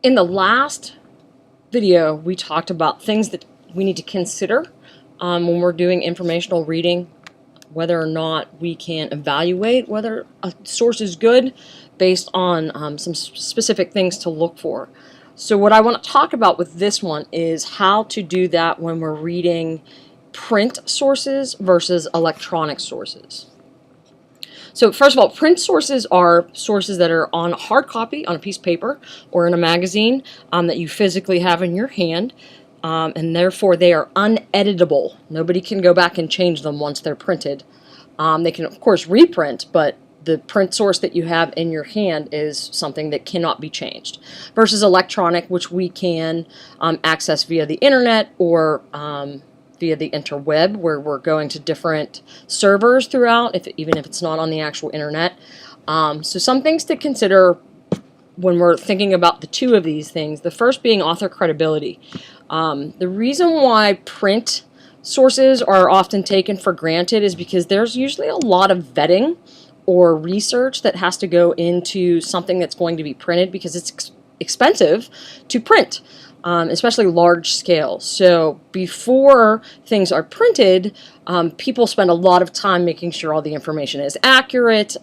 In the last video, we talked about things that we need to consider when we're doing informational reading, whether or not we can evaluate whether a source is good based on some specific things to look for. So what I want to talk about with this one is how to do that when we're reading print sources versus electronic sources. So first of all, print sources are sources that are on hard copy, on a piece of paper, or in a magazine that you physically have in your hand, and therefore they are uneditable. Nobody can go back and change them once they're printed. They can, of course, reprint, but the print source that you have in your hand is something that cannot be changed. Versus electronic, which we can access via the internet or via the interweb, where we're going to different servers throughout, even if it's not on the actual internet. So some things to consider when we're thinking about the two of these things. The first being author credibility. The reason why print sources are often taken for granted is because there's usually a lot of vetting or research that has to go into something that's going to be printed, because it's expensive to print. Especially large scale. So before things are printed, people spend a lot of time making sure all the information is accurate.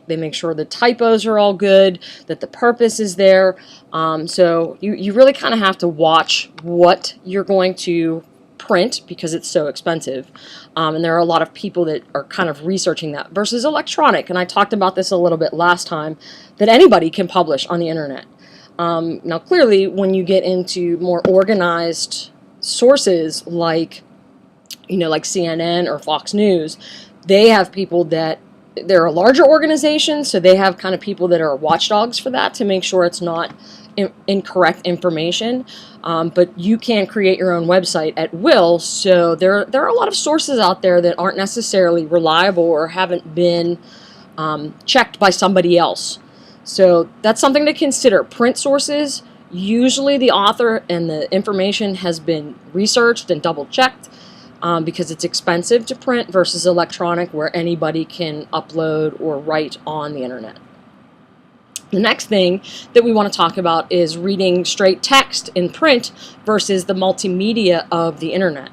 They make sure the typos are all good, that the purpose is there. So you really kind of have to watch what you're going to print, because it's so expensive. And there are a lot of people that are kind of researching that versus electronic. And I talked about this a little bit last time, that anybody can publish on the internet. Now, clearly, when you get into more organized sources like CNN or Fox News, they have people that, they're a larger organization, so they have kind of people that are watchdogs for that to make sure it's not incorrect information. But you can create your own website at will, so there are a lot of sources out there that aren't necessarily reliable or haven't been checked by somebody else. So that's something to consider. Print sources, usually the author and the information has been researched and double-checked because it's expensive to print, versus electronic, where anybody can upload or write on the internet. The next thing that we want to talk about is reading straight text in print versus the multimedia of the internet.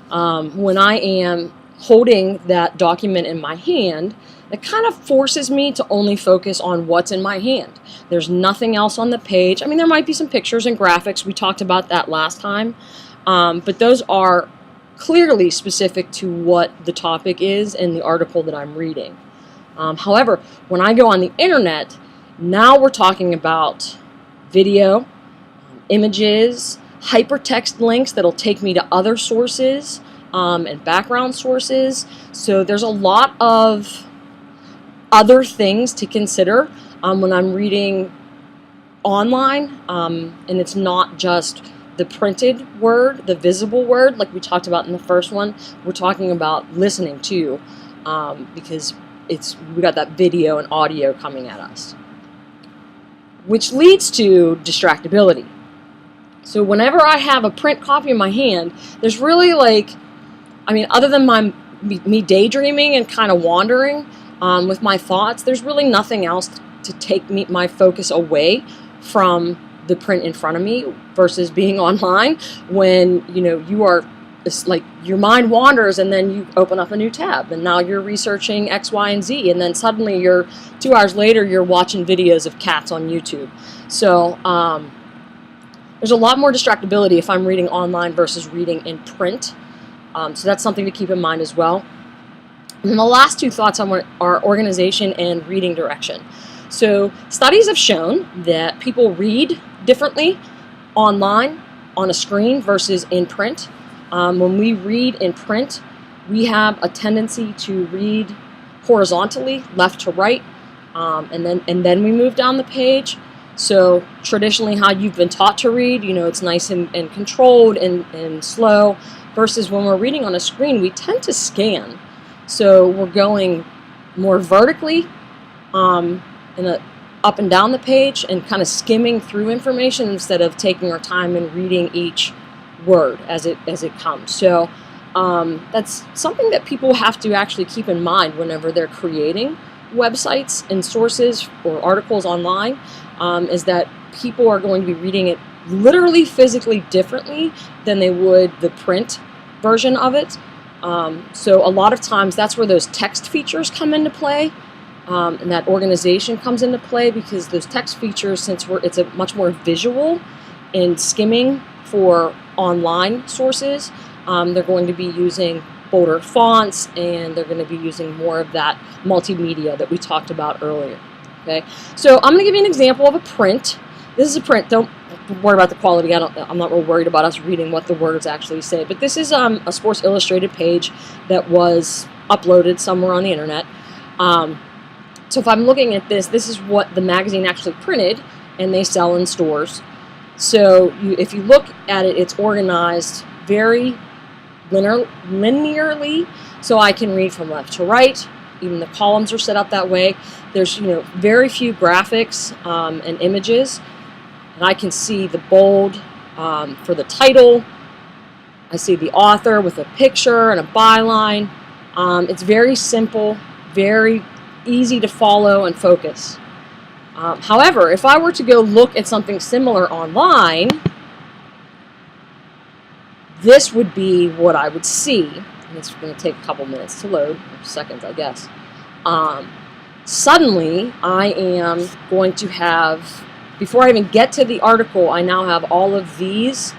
When I am holding that document in my hand, it kind of forces me to only focus on what's in my hand. There's nothing else on the page. I mean, there might be some pictures and graphics. We talked about that last time. But those are clearly specific to what the topic is in the article that I'm reading. However, when I go on the internet, now we're talking about video, images, hypertext links that'll take me to other sources, and background sources. So there's a lot of other things to consider when I'm reading online, and it's not just the printed word, the visible word, like we talked about in the first one. We're talking about listening too, because we got that video and audio coming at us, which leads to distractibility. So whenever I have a print copy in my hand, there's really other than me daydreaming and kind of wandering with my thoughts, there's really nothing else to take my focus away from the print in front of me, versus being online when you are, it's like your mind wanders and then you open up a new tab and now you're researching X, Y, and Z, and then suddenly 2 hours later you're watching videos of cats on YouTube. So there's a lot more distractibility if I'm reading online versus reading in print. So that's something to keep in mind as well. And the last two thoughts are organization and reading direction. So studies have shown that people read differently online on a screen versus in print. When we read in print, we have a tendency to read horizontally, left to right, and then we move down the page. So traditionally, how you've been taught to read, it's nice and controlled and slow, versus when we're reading on a screen, we tend to scan. So we're going more vertically up and down the page and kind of skimming through information instead of taking our time and reading each word as it comes. So that's something that people have to actually keep in mind whenever they're creating websites and sources or articles online is that people are going to be reading it literally physically differently than they would the print version of it. So a lot of times that's where those text features come into play, and that organization comes into play, because those text features, since it's a much more visual and skimming for online sources, they're going to be using bolder fonts, and they're going to be using more of that multimedia that we talked about earlier. Okay, so I'm going to give you an example of a print. This is a print. Don't worry about the quality. I'm not real worried about us reading what the words actually say. But this is a Sports Illustrated page that was uploaded somewhere on the internet. So if I'm looking at this, this is what the magazine actually printed, and they sell in stores. So if you look at it, it's organized very linearly, so I can read from left to right. Even the columns are set up that way. There's very few graphics and images, and I can see the bold for the title. I see the author with a picture and a byline. It's very simple, very easy to follow and focus. However, if I were to go look at something similar online, this would be what I would see. And it's going to take a couple minutes to load, or seconds, I guess. Suddenly, I am going to have, before I even get to the article, I now have all of these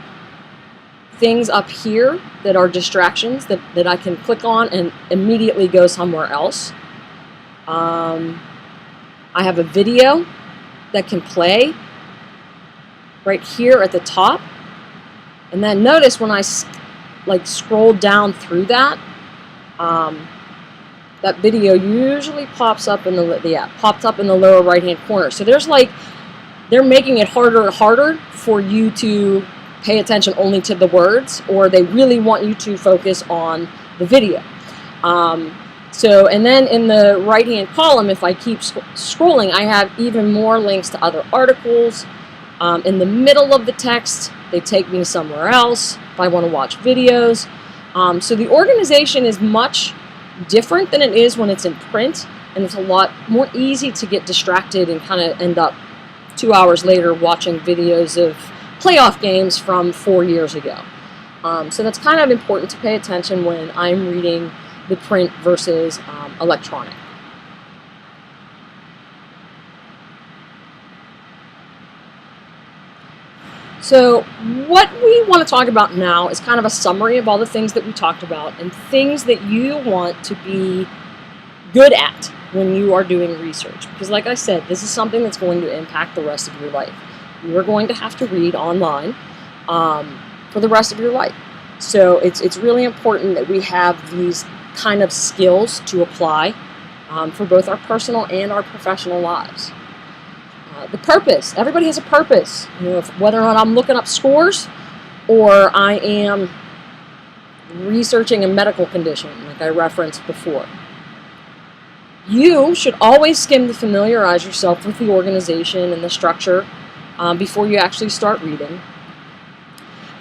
things up here that are distractions that I can click on and immediately go somewhere else. I have a video that can play right here at the top. And then notice when I scroll down through that, that video usually pops up in the lower right hand corner. So they're making it harder and harder for you to pay attention only to the words, or they really want you to focus on the video. And then in the right hand column, if I keep scrolling, I have even more links to other articles. In the middle of the text, they take me somewhere else if I want to watch videos. So the organization is much different than it is when it's in print, and it's a lot more easy to get distracted and kind of end up 2 hours later watching videos of playoff games from 4 years ago. So that's kind of important to pay attention when I'm reading the print versus electronic. So what we want to talk about now is kind of a summary of all the things that we talked about and things that you want to be good at when you are doing research. Because like I said, this is something that's going to impact the rest of your life. You are going to have to read online for the rest of your life. So it's really important that we have these kind of skills to apply for both our personal and our professional lives. The purpose. Everybody has a purpose. Whether or not I'm looking up scores or I am researching a medical condition, like I referenced before. You should always skim to familiarize yourself with the organization and the structure before you actually start reading.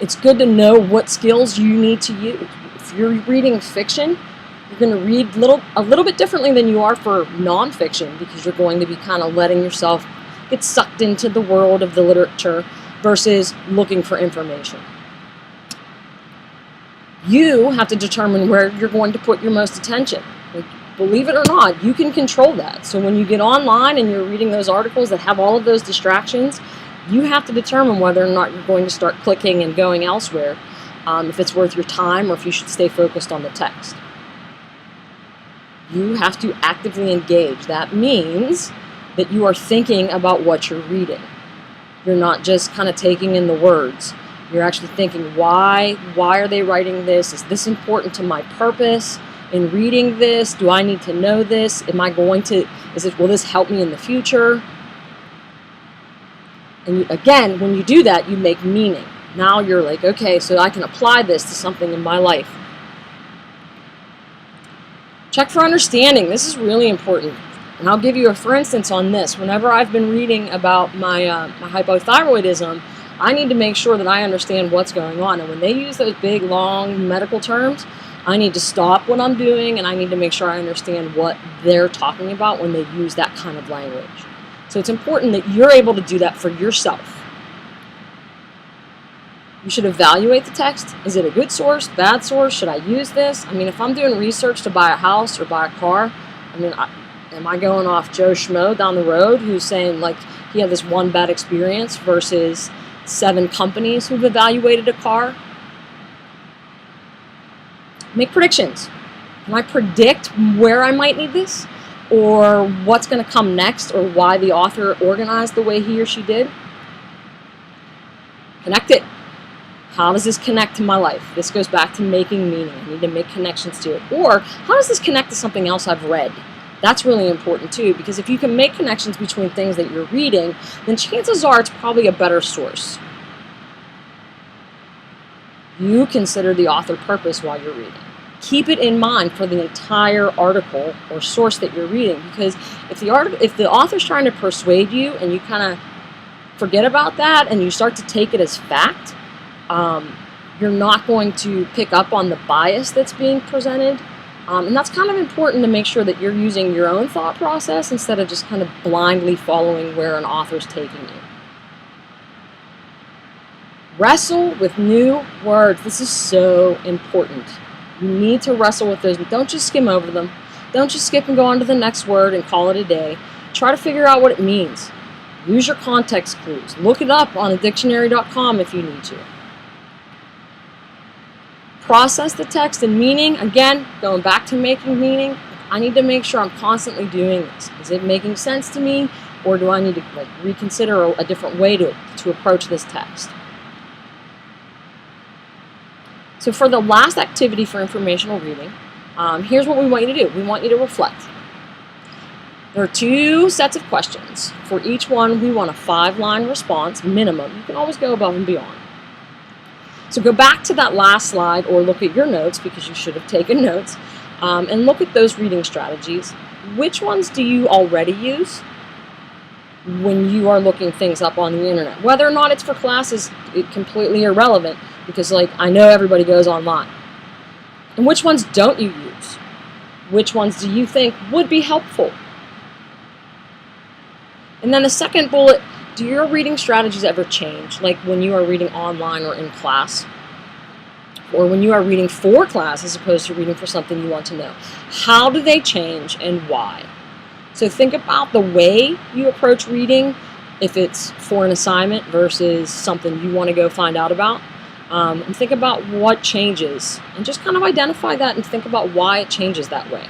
It's good to know what skills you need to use. If you're reading fiction, you're going to read a little bit differently than you are for nonfiction, because you're going to be kind of letting yourself get sucked into the world of the literature versus looking for information. You have to determine where you're going to put your most attention. Believe it or not, you can control that. So when you get online and you're reading those articles that have all of those distractions, you have to determine whether or not you're going to start clicking and going elsewhere, if it's worth your time or if you should stay focused on the text. You have to actively engage. That means that you are thinking about what you're reading. You're not just kind of taking in the words. You're actually thinking, why are they writing this? Is this important to my purpose in reading this? Do I need to know this? Will this help me in the future? And again, when you do that, you make meaning. Now you're like, okay, so I can apply this to something in my life. Check for understanding. This is really important. And I'll give you a for instance on this. Whenever I've been reading about my hypothyroidism, I need to make sure that I understand what's going on. And when they use those big, long medical terms, I need to stop what I'm doing, and I need to make sure I understand what they're talking about when they use that kind of language. So it's important that you're able to do that for yourself. You should evaluate the text. Is it a good source, bad source? Should I use this? I mean, if I'm doing research to buy a house or buy a car, I mean, am I going off Joe Schmo down the road who's saying, like, he had this one bad experience versus 7 companies who've evaluated a car? Make predictions. Can I predict where I might need this? Or what's going to come next? Or why the author organized the way he or she did? Connect it. How does this connect to my life? This goes back to making meaning. I need to make connections to it. Or how does this connect to something else I've read? That's really important too, because if you can make connections between things that you're reading, then chances are it's probably a better source. You consider the author purpose while you're reading. Keep it in mind for the entire article or source that you're reading, because if the author's trying to persuade you and you kind of forget about that and you start to take it as fact, you're not going to pick up on the bias that's being presented. And that's kind of important to make sure that you're using your own thought process instead of just kind of blindly following where an author's taking you. Wrestle with new words. This is so important. You need to wrestle with those. Don't just skim over them. Don't just skip and go on to the next word and call it a day. Try to figure out what it means. Use your context clues. Look it up on a dictionary.com if you need to. Process the text and meaning. Again, going back to making meaning, I need to make sure I'm constantly doing this. Is it making sense to me, or do I need to reconsider a different way to approach this text? So for the last activity for informational reading, here's what we want you to do. We want you to reflect. There are 2 sets of questions. For each one, we want a 5-line response minimum. You can always go above and beyond. So go back to that last slide or look at your notes, because you should have taken notes, and look at those reading strategies. Which ones do you already use when you are looking things up on the internet? Whether or not it's for classes, it's completely irrelevant, because I know everybody goes online. And which ones don't you use? Which ones do you think would be helpful? And then the second bullet, do your reading strategies ever change? Like when you are reading online or in class? Or when you are reading for class as opposed to reading for something you want to know? How do they change and why? So think about the way you approach reading, if it's for an assignment versus something you want to go find out about. And think about what changes. And just kind of identify that and think about why it changes that way.